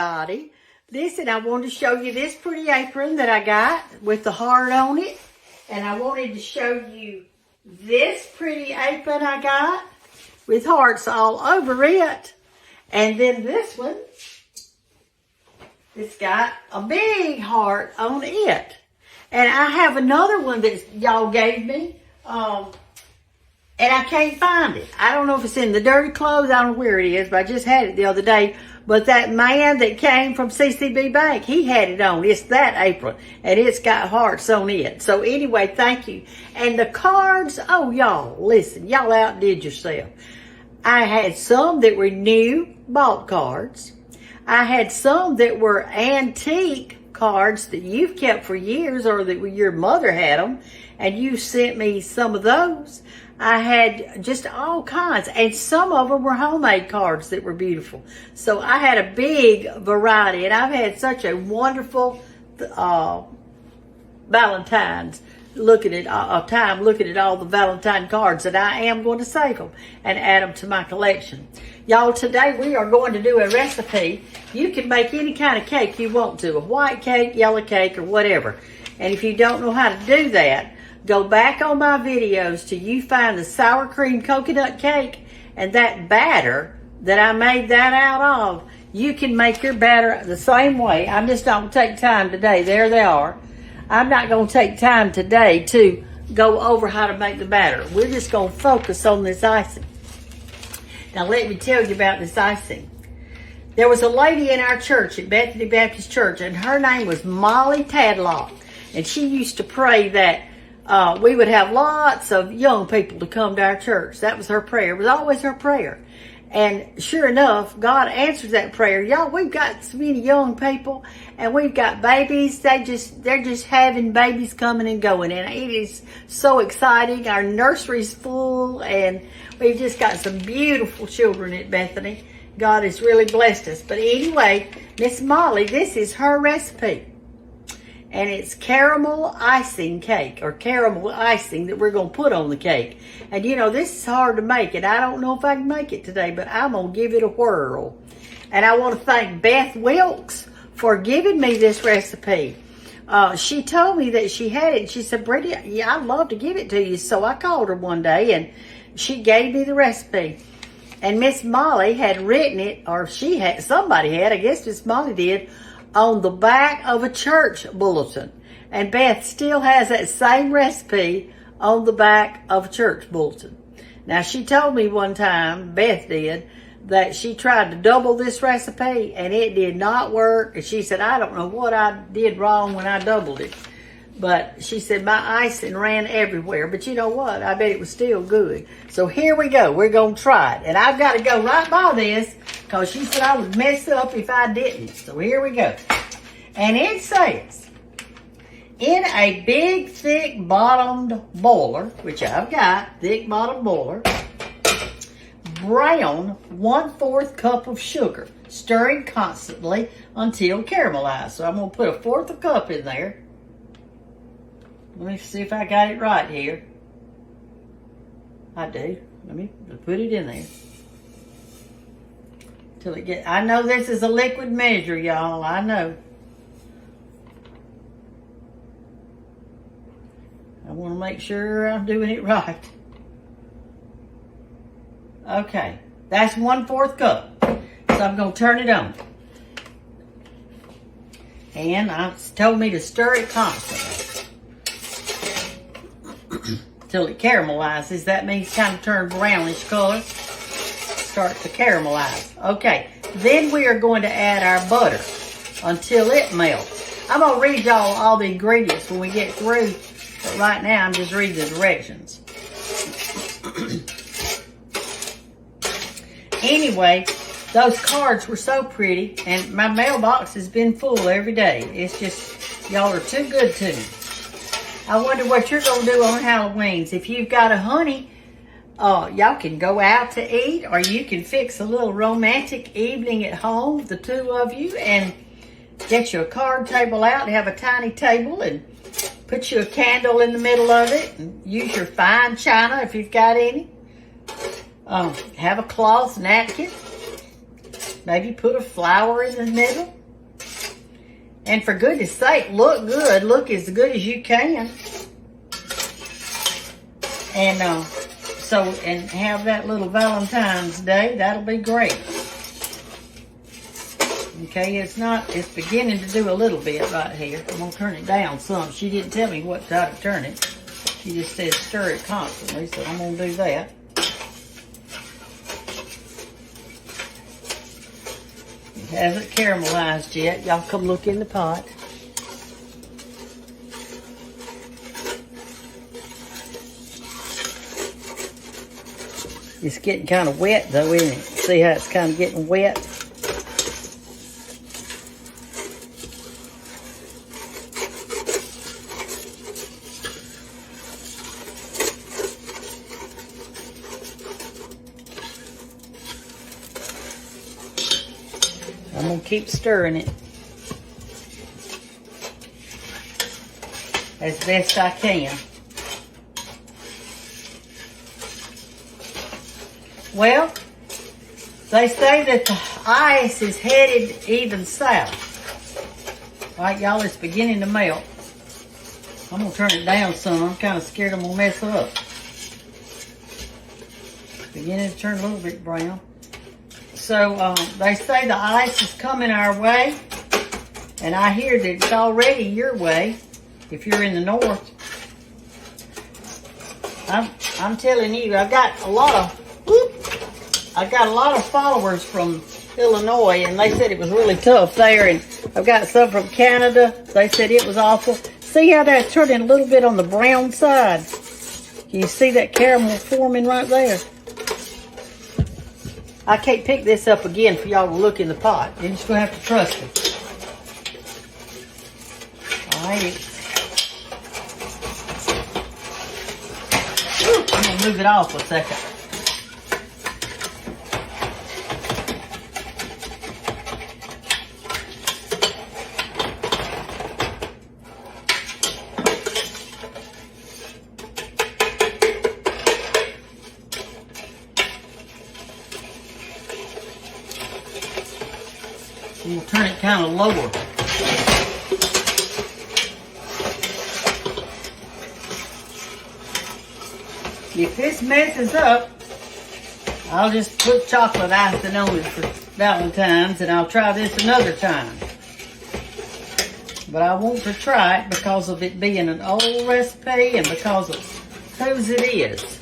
everybody. Listen, I wanted to show you this pretty apron that I got with the heart on it. And I wanted to show you this pretty apron I got with hearts all over it. And then this one, it's got a big heart on it. And I have another one that y'all gave me. And I can't find it. I don't know if it's in the dirty clothes. I don't know where it is, but I just had it the other day. But that man that came from CCB Bank, he had it on. It's that apron, and it's got hearts on it. So anyway, thank you. And the cards, oh, y'all, listen, y'all outdid yourself. I had some that were new, bought cards. I had some that were antique cards that you've kept for years, or that your mother had them, and you sent me some of those. I had just all kinds, and some of them were homemade cards that were beautiful. So I had a big variety, and I've had such a wonderful Valentine's looking at all the Valentine cards that I am going to save them and add them to my collection. Y'all, today we are going to do a recipe. You can make any kind of cake you want to, a white cake, yellow cake, or whatever. And if you don't know how to do that, go back on my videos till you find the sour cream coconut cake and that batter that I made that out of. You can make your batter the same way. I'm just not going to take time today. There they are. I'm not going to take time today to go over how to make the batter. We're just going to focus on this icing. Now let me tell you about this icing. There was a lady in our church at Bethany Baptist Church, and her name was Mollie Tadlock. And she used to pray that we would have lots of young people to come to our church. That was her prayer. It was always her prayer. And sure enough, God answers that prayer. Y'all, we've got so many young people, and we've got babies. They're just having babies coming and going. And it is so exciting. Our nursery's full, and we've just got some beautiful children at Bethany. God has really blessed us. But anyway, Miss Mollie, this is her recipe. And it's caramel icing cake, or caramel icing that we're going to put on the cake. And you know, this is hard to make, and I don't know if I can make it today, but I'm going to give it a whirl. And I want to thank Beth Wilkes for giving me this recipe. She told me that she had it, and she said, Brenda, yeah, I'd love to give it to you. So I called her one day, and she gave me the recipe. And Miss Mollie had written it, or somebody had, I guess Miss Mollie did, on the back of a church bulletin. And Beth still has that same recipe on the back of a church bulletin. Now, she told me one time, Beth did, that she tried to double this recipe and it did not work. And she said, I don't know what I did wrong when I doubled it. But she said, my icing ran everywhere. But you know what? I bet it was still good. So here we go. We're going to try it. And I've got to go right by this because she said I would mess up if I didn't. So here we go. And it says, in a big, thick bottomed boiler, which I've got, thick bottomed boiler, brown 1/4 cup of sugar, stirring constantly until caramelized. So I'm going to put 1/4 cup in there. Let me see if I got it right here. I do. Let me put it in there. Till it get. I know this is a liquid measure, y'all. I know. I want to make sure I'm doing it right. Okay. That's 1/4 cup. So I'm going to turn it on. And it's told me to stir it constantly. Till it caramelizes. That means kind of turn brownish color. Start to caramelize. Okay, then we are going to add our butter until it melts. I'm going to read y'all all the ingredients when we get through, but right now I'm just reading the directions. Anyway, those cards were so pretty, and my mailbox has been full every day. It's just, y'all are too good to me. I wonder what you're going to do on Halloween's. If you've got a honey, y'all can go out to eat, or you can fix a little romantic evening at home, the two of you, and get you a card table out and have a tiny table and put you a candle in the middle of it and use your fine china if you've got any. Have a cloth napkin. Maybe put a flower in the middle. And for goodness sake, look good. Look as good as you can. And and have that little Valentine's Day. That'll be great. Okay, it's beginning to do a little bit right here. I'm gonna turn it down some. She didn't tell me what how to turn it. She just said stir it constantly, so I'm gonna do that. It hasn't caramelized yet. Y'all come look in the pot. It's getting kind of wet though, isn't it? See how it's kind of getting wet? I'm going to keep stirring it as best I can. Well, they say that the ice is headed even south. Right, y'all, it's beginning to melt. I'm going to turn it down some. I'm kind of scared I'm going to mess up. Beginning to turn a little bit brown. So they say the ice is coming our way, and I hear that it's already your way if you're in the north. I'm telling you, I got a lot of followers from Illinois, and they said it was really tough there. And I've got some from Canada. They said it was awful. See how that's turning a little bit on the brown side? Can you see that caramel forming right there? I can't pick this up again for y'all to look in the pot. You're just going to have to trust me. All right. I'm going to move it off a second. And we'll turn it kind of lower. If this messes up, I'll just put chocolate icing on it for Valentine's, and I'll try this another time. But I want to try it because of it being an old recipe and because of whose it is.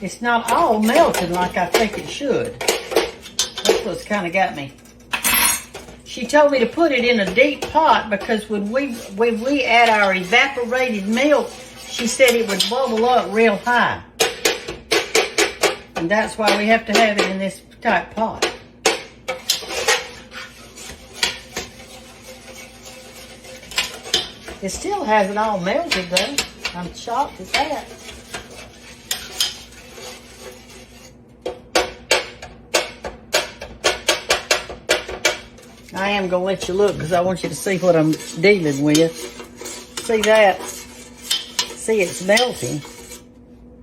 It's not all melted like I think it should. That's what's kind of got me. She told me to put it in a deep pot because when we add our evaporated milk, she said it would bubble up real high. And that's why we have to have it in this type pot. It still hasn't all melted though. I'm shocked at that. I am going to let you look because I want you to see what I'm dealing with. See that? See, it's melting,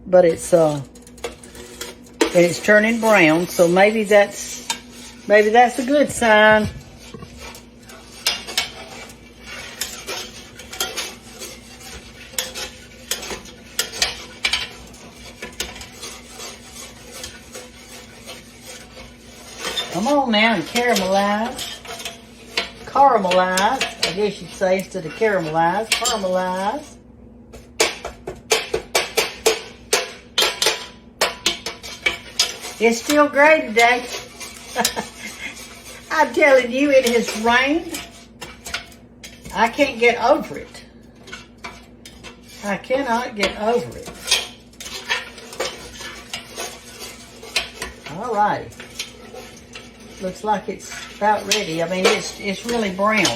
but it's turning brown. So maybe that's a good sign. Come on now and caramelize. Caramelized, I guess you'd say, instead of caramelized. Caramelized. It's still gray today. I'm telling you, it has rained. I can't get over it. I cannot get over it. All right. Looks like it's about ready. I mean, it's really brown.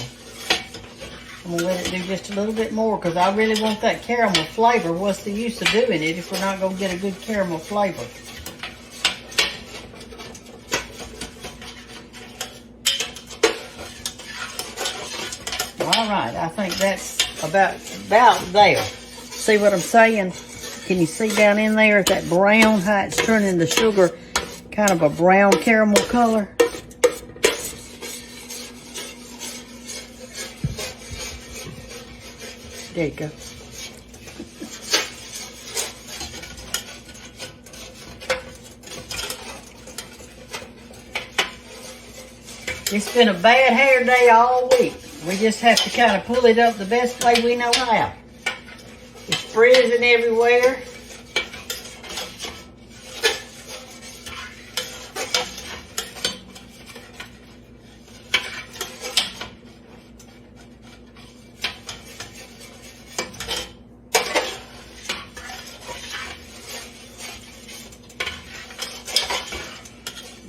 I'm going to let it do just a little bit more because I really want that caramel flavor. What's the use of doing it if we're not going to get a good caramel flavor? All right, I think that's about there. See what I'm saying? Can you see down in there at that brown, how it's turning the sugar kind of a brown caramel color? There you go. It's been a bad hair day all week. We just have to kind of pull it up the best way we know how. It's frizzing everywhere.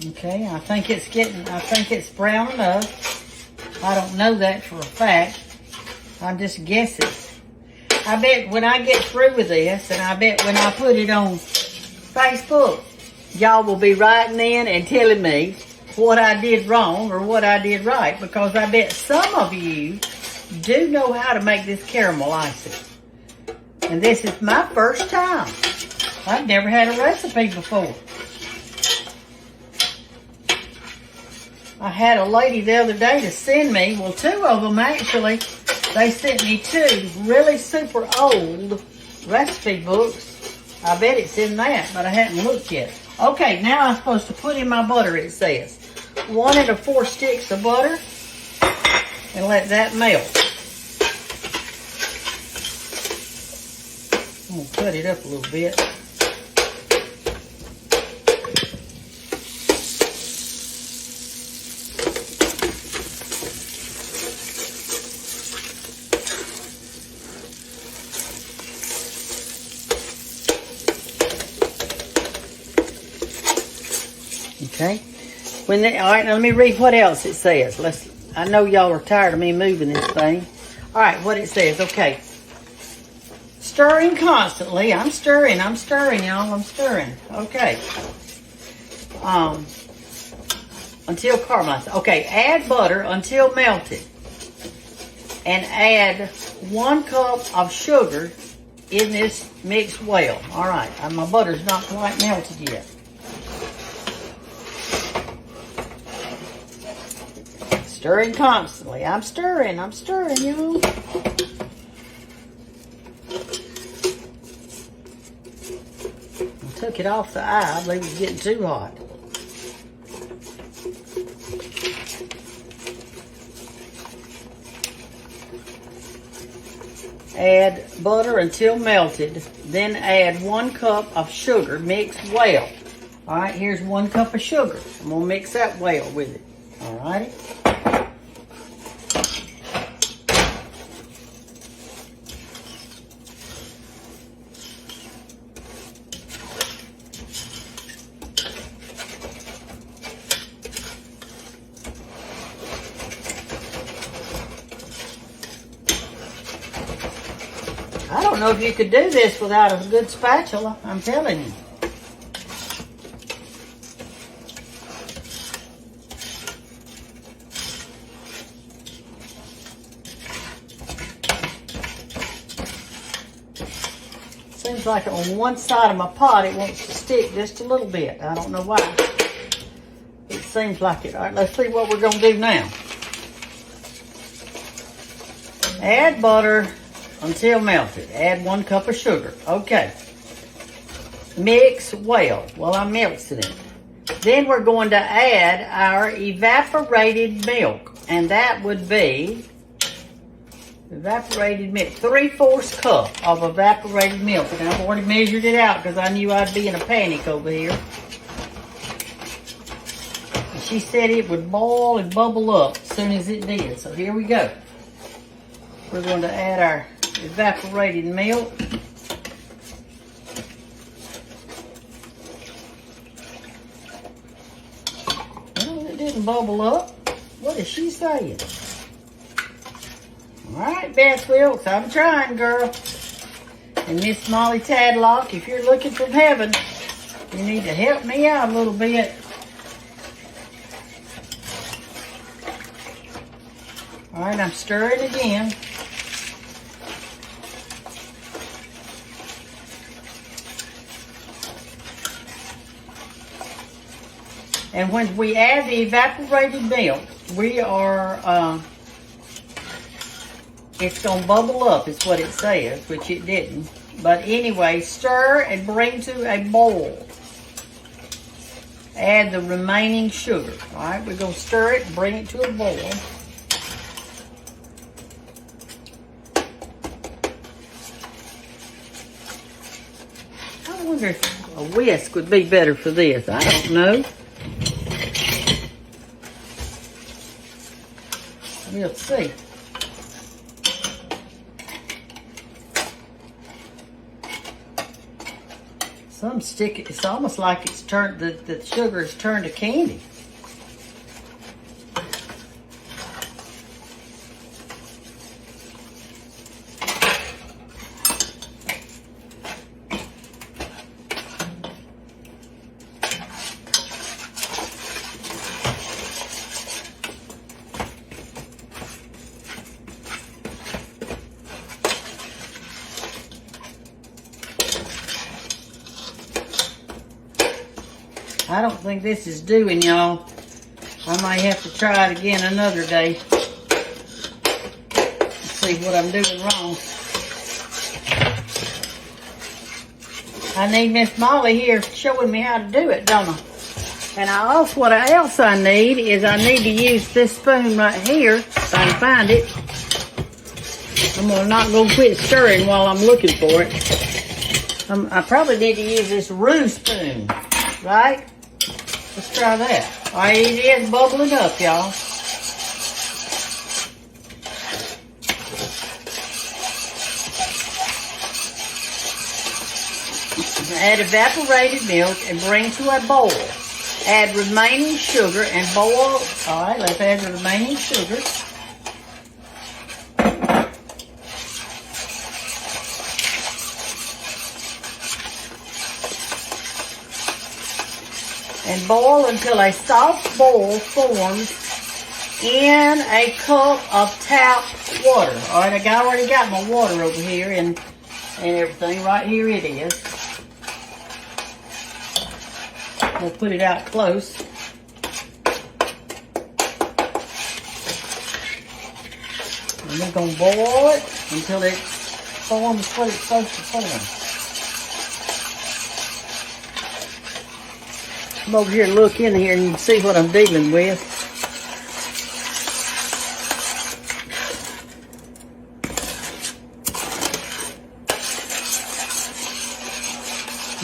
Okay, I think it's brown enough. I don't know that for a fact. I'm just guessing. I bet when I get through with this, and I bet when I put it on Facebook, y'all will be writing in and telling me what I did wrong or what I did right, because I bet some of you do know how to make this caramel icing. And this is my first time. I've never had a recipe before. I had a lady the other day to send me, well, two of them actually. They sent me two really super old recipe books. I bet it's in that, but I hadn't looked yet. Okay, now I'm supposed to put in my butter, it says. 1 to 4 sticks of butter, and let that melt. I'm going to cut it up a little bit. Okay. All right, now let me read what else it says. I know y'all are tired of me moving this thing. All right, what it says. Okay. Stirring constantly. I'm stirring, y'all. I'm stirring. Okay. Until caramelized. Okay, add butter until melted. And add 1 cup of sugar in this mix well. All right, my butter's not quite melted yet. Stirring constantly. I'm stirring, y'all. I took it off the eye. I believe it's getting too hot. Add butter until melted. Then add 1 cup of sugar. Mix well. All right, here's 1 cup of sugar. I'm going to mix that well with it. All righty. I don't know if you could do this without a good spatula, I'm telling you. Seems like on one side of my pot it wants to stick just a little bit. I don't know why. It seems like it. All right, let's see what we're going to do now. Add butter until melted. Add 1 cup of sugar. Okay. Mix well. Well, I'm mixing it. Then we're going to add our evaporated milk. And that would be evaporated milk. 3/4 cup of evaporated milk. And I've already measured it out because I knew I'd be in a panic over here. And she said it would boil and bubble up as soon as it did. So here we go. We're going to add our evaporated milk. Well, it didn't bubble up. What is she saying? All right, Beth Wilkes, I'm trying, girl. And Miss Mollie Tadlock, if you're looking from heaven, you need to help me out a little bit. All right, I'm stirring again. And when we add the evaporated milk, we are, it's going to bubble up is what it says, which it didn't. But anyway, stir and bring to a boil. Add the remaining sugar. All right, we're going to stir it and bring it to a boil. I wonder if a whisk would be better for this. I don't know. We'll see. Some stick, it's almost like it's turned, the sugar has turned to candy. I don't think this is doing, y'all. I might have to try it again another day. See what I'm doing wrong. I need Miss Mollie here showing me how to do it, don't I? And what else I need is I need to use this spoon right here, if I can find it. I'm not going to quit stirring while I'm looking for it. I probably need to use this roux spoon, right? Let's try that. All right, it is bubbling up, y'all. Add evaporated milk and bring to a boil. Add remaining sugar and boil. All right, let's add the remaining sugar. And boil until a soft boil forms in a cup of tap water. All right, I already got my water over here and everything. Right here it is. We'll put it out close. And we're going to boil it until it forms what it's supposed to form. Come over here and look in here and you can see what I'm dealing with.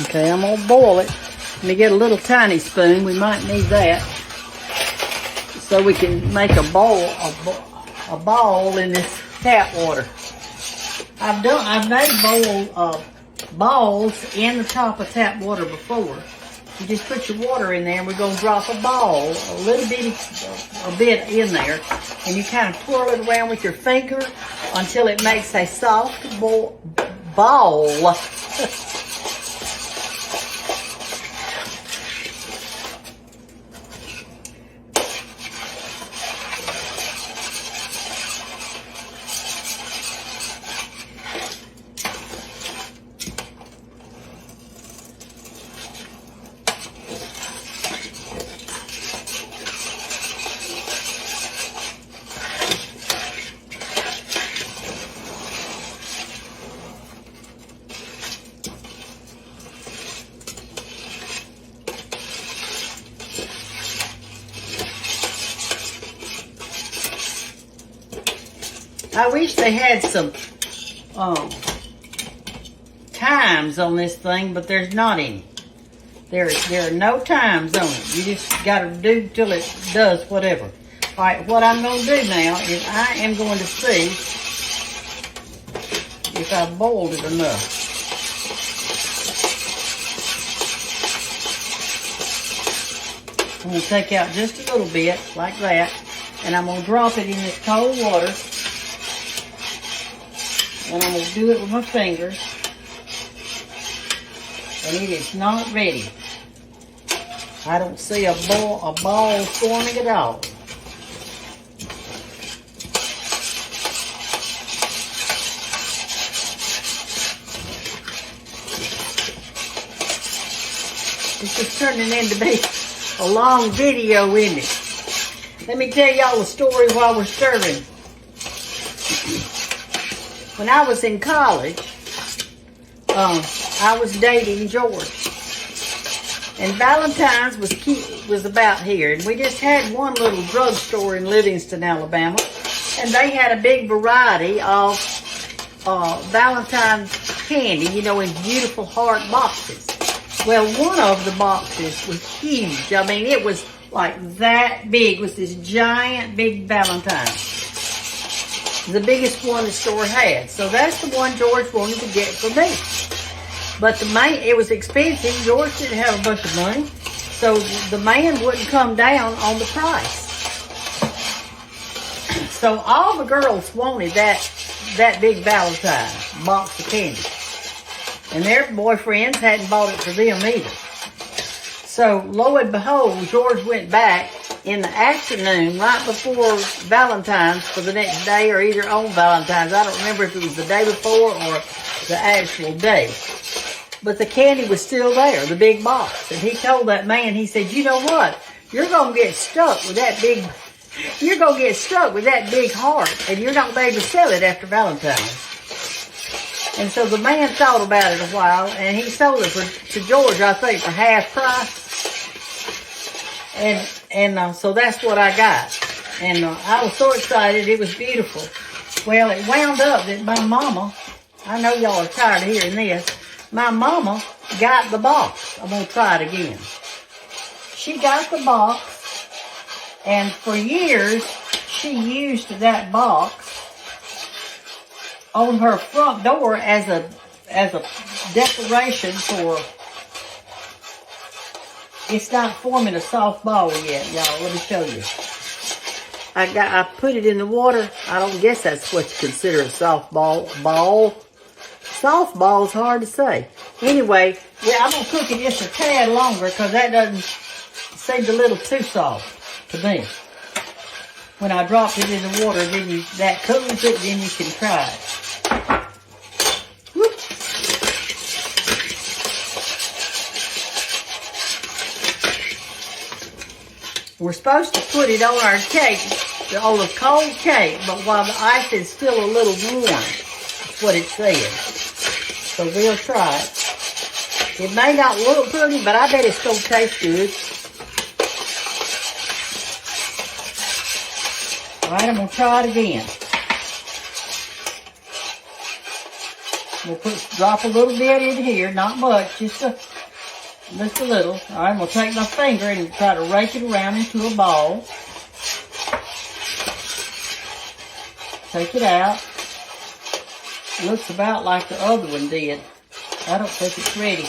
Okay, I'm going to boil it. Let me get a little tiny spoon. We might need that. So we can make a ball in this tap water. I've made balls in the top of tap water before. You just put your water in there and we're going to drop a ball, a bit in there, and you kind of twirl it around with your finger until it makes a soft ball. I wish they had some times on this thing, but there's not any. There are no times on it. You just got to do till it does whatever. All right, what I'm going to do now is I am going to see if I've boiled it enough. I'm going to take out just a little bit, like that, and I'm going to drop it in this cold water. And I'm going to do it with my fingers. And it is not ready. I don't see a ball forming at all. It's just turning into be a long video in it. Let me tell y'all a story while we're stirring. When I was in college, I was dating George. And Valentine's was about here. And we just had one little drugstore in Livingston, Alabama. And they had a big variety of Valentine's candy, you know, in beautiful heart boxes. Well, one of the boxes was huge. I mean, it was like that big. It was this giant big Valentine. The biggest one the store had. So that's the one George wanted to get for me. But it was expensive. George didn't have a bunch of money. So the man wouldn't come down on the price. So all the girls wanted that big Valentine box of candy. And their boyfriends hadn't bought it for them either. So lo and behold, George went back in the afternoon, right before Valentine's for the next day, or either on Valentine's. I don't remember if it was the day before or the actual day. But the candy was still there, the big box. And he told that man, he said, you know what? You're going to get stuck with that big heart, and you're not going to be able to sell it after Valentine's. And so the man thought about it a while, and he sold it to George, I think, for half price. And so that's what I got. And I was so excited. It was beautiful. Well, it wound up that my mama, I know y'all are tired of hearing this, my mama got the box. I'm going to try it again. She got the box, and for years, she used that box on her front door as a decoration for. It's not forming a soft ball yet, y'all. Let me show you. I put it in the water. I don't guess that's what you consider a softball ball. Softball is hard to say. Anyway, yeah, I'm gonna cook it just a tad longer because that doesn't seem a little too soft to me. When I drop it in the water, then that cools it, then you can try it. Whoop. We're supposed to put it on our cake, on a cold cake, but while the ice is still a little warm. That's what it says. So we'll try it. It may not look pretty, but I bet it's going to taste good. Alright, I'm going to try it again. We'll drop a little bit in here, not much, just a little. Alright, I'm going to take my finger and try to rake it around into a ball. Take it out. Looks about like the other one did. I don't think it's ready.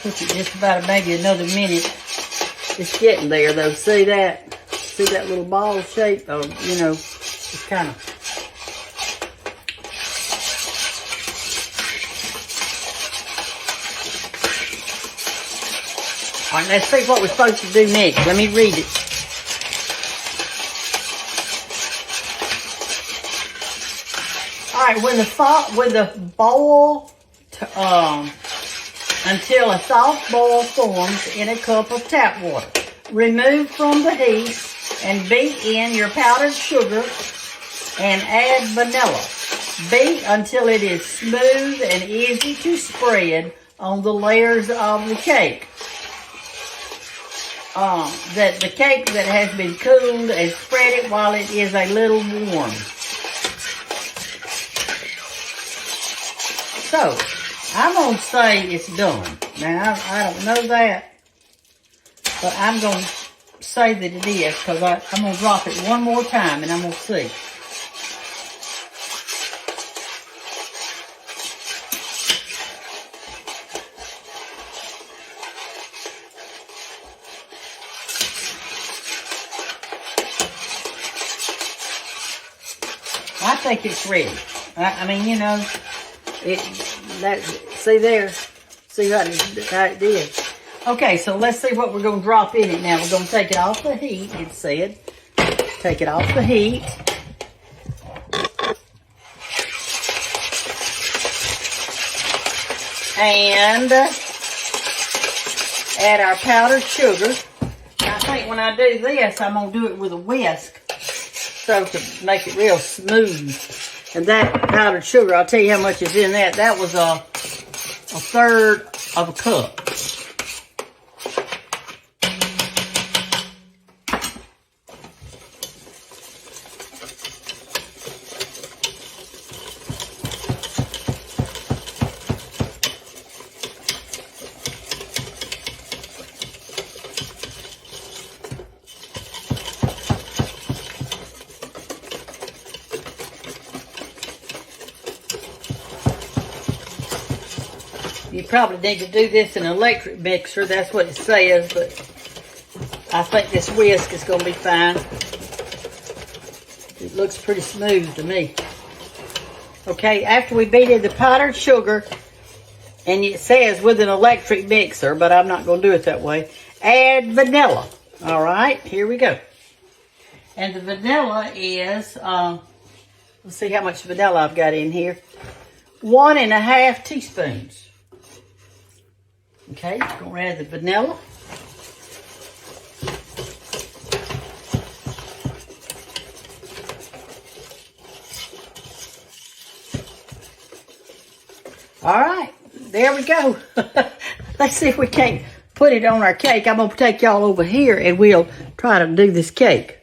Took it just about maybe another minute. It's getting there though. See that? See that little ball shape? Oh, you know, it's kind of. All right, let's see what we're supposed to do next. Let me read it. All right, with the boil until a soft boil forms in a cup of tap water. Remove from the heat and beat in your powdered sugar and add vanilla. Beat until it is smooth and easy to spread on the layers of the cake. That the cake that has been cooled, and spread it while it is a little warm. So, I'm going to say it's done. Now, I don't know that, but I'm going to say that it is because I'm going to drop it one more time and I'm going to see. I think it's ready. I mean, you know, see there? See how it did? Okay, so let's see what we're going to drop in it now. We're going to take it off the heat, it said. Take it off the heat. and add our powdered sugar. I think when I do this, I'm going to do it with a whisk so to make it real smooth. And that powdered sugar, I'll tell you how much is in that. That was a third of a cup. You probably need to do this in an electric mixer. That's what it says, but I think this whisk is going to be fine. It looks pretty smooth to me. Okay, after we beat in the powdered sugar, and it says with an electric mixer, but I'm not going to do it that way, add vanilla. All right, here we go. And the vanilla is, let's see how much vanilla I've got in here. 1½ teaspoons. Okay, gonna add the vanilla. All right, there we go. Let's see if we can't put it on our cake. I'm gonna take y'all over here and we'll try to do this cake.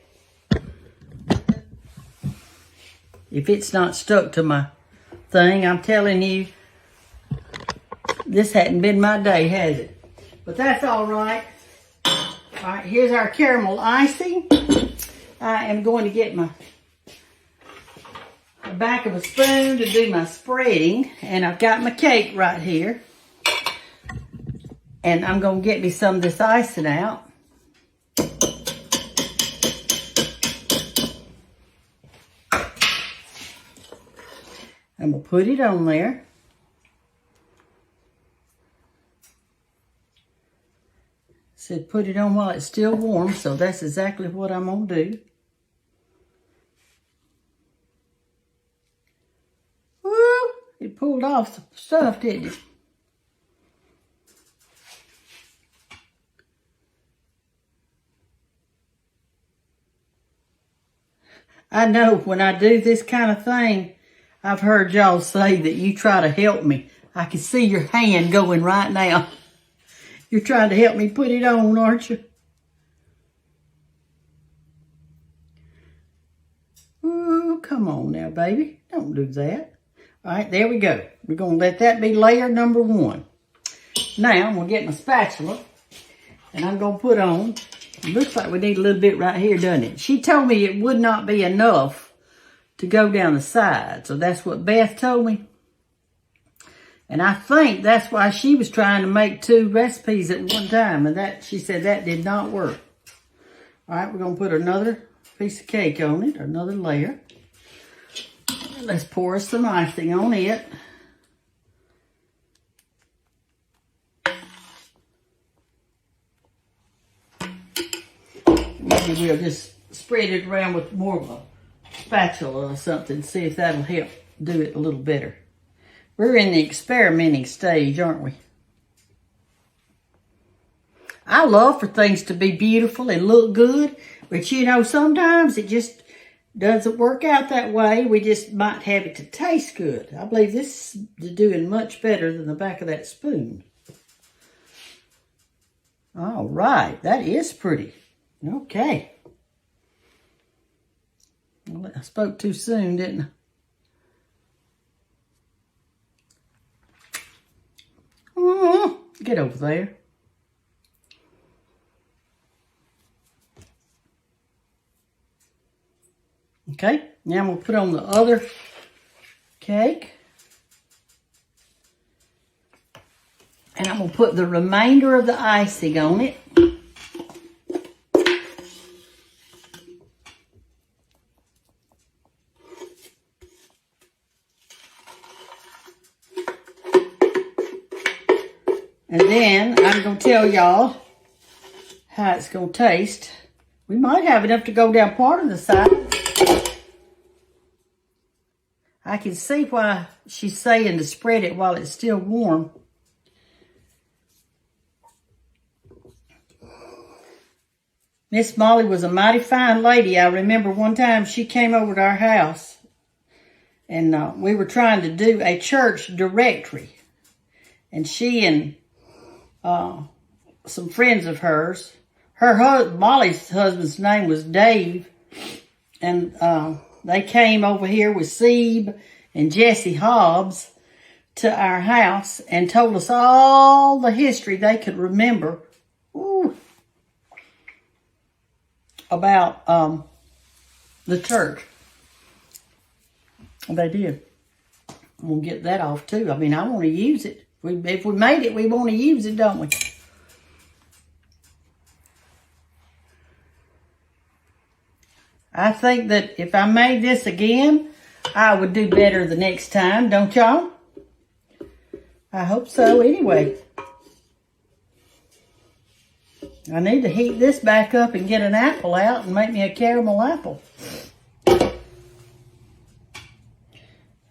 If it's not stuck to my thing, I'm telling you, this hadn't been my day, has it? But that's all right. All right, here's our caramel icing. I am going to get the back of a spoon to do my spreading. And I've got my cake right here. And I'm going to get me some of this icing out. I'm going to put it on there. Said put it on while it's still warm, so that's exactly what I'm going to do. Woo! It pulled off the stuff, didn't it? I know when I do this kind of thing, I've heard y'all say that you try to help me. I can see your hand going right now. You're trying to help me put it on, aren't you? Ooh, come on now, baby. Don't do that. All right, there we go. We're going to let that be layer number 1. Now, I'm going to get my spatula, and I'm going to put on, it looks like we need a little bit right here, doesn't it? She told me it would not be enough to go down the side, so that's what Beth told me. And I think that's why she was trying to make 2 recipes at one time. And that she said that did not work. All right, we're going to put another piece of cake on it, or another layer. Let's pour some icing on it. Maybe we'll just spread it around with more of a spatula or something. See if that'll help do it a little better. We're in the experimenting stage, aren't we? I love for things to be beautiful and look good, but you know, sometimes it just doesn't work out that way. We just might have it to taste good. I believe this is doing much better than the back of that spoon. All right, that is pretty. Okay. Well, I spoke too soon, didn't I? Get over there. Okay, now I'm going to put on the other cake. And I'm going to put the remainder of the icing on it. And then I'm going to tell y'all how it's going to taste. We might have enough to go down part of the side. I can see why she's saying to spread it while it's still warm. Miss Mollie was a mighty fine lady. I remember one time she came over to our house, and we were trying to do a church directory. And she and some friends of hers, Mollie's husband's name was Dave, and they came over here with Sebe and Jesse Hobbs to our house and told us all the history they could remember about the church. They did. We'll get that off too. I mean, I want to use it. If we made it, we want to use it, don't we? I think that if I made this again, I would do better the next time, don't y'all? I hope so anyway. I need to heat this back up and get an apple out and make me a caramel apple.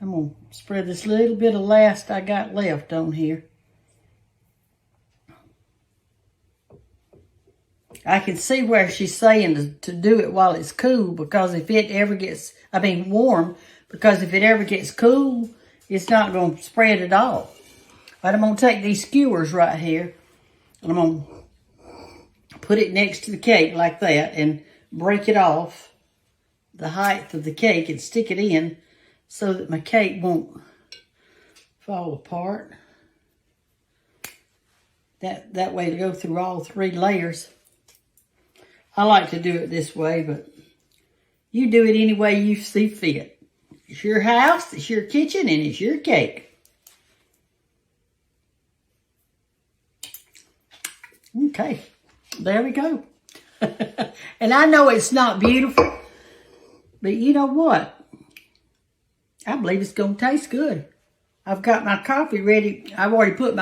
I'm going to spread this little bit of last I got left on here. I can see where she's saying to do it while it's cool, because if it ever gets, warm, because if it ever gets cool, it's not going to spread at all. But I'm going to take these skewers right here, and I'm going to put it next to the cake like that and break it off the height of the cake and stick it in so that my cake won't fall apart. That way to go through all 3 layers. I like to do it this way, but you do it any way you see fit. It's your house, it's your kitchen, and it's your cake. Okay, there we go. And I know it's not beautiful, but you know what? I believe it's going to taste good. I've got my coffee ready. I've already put my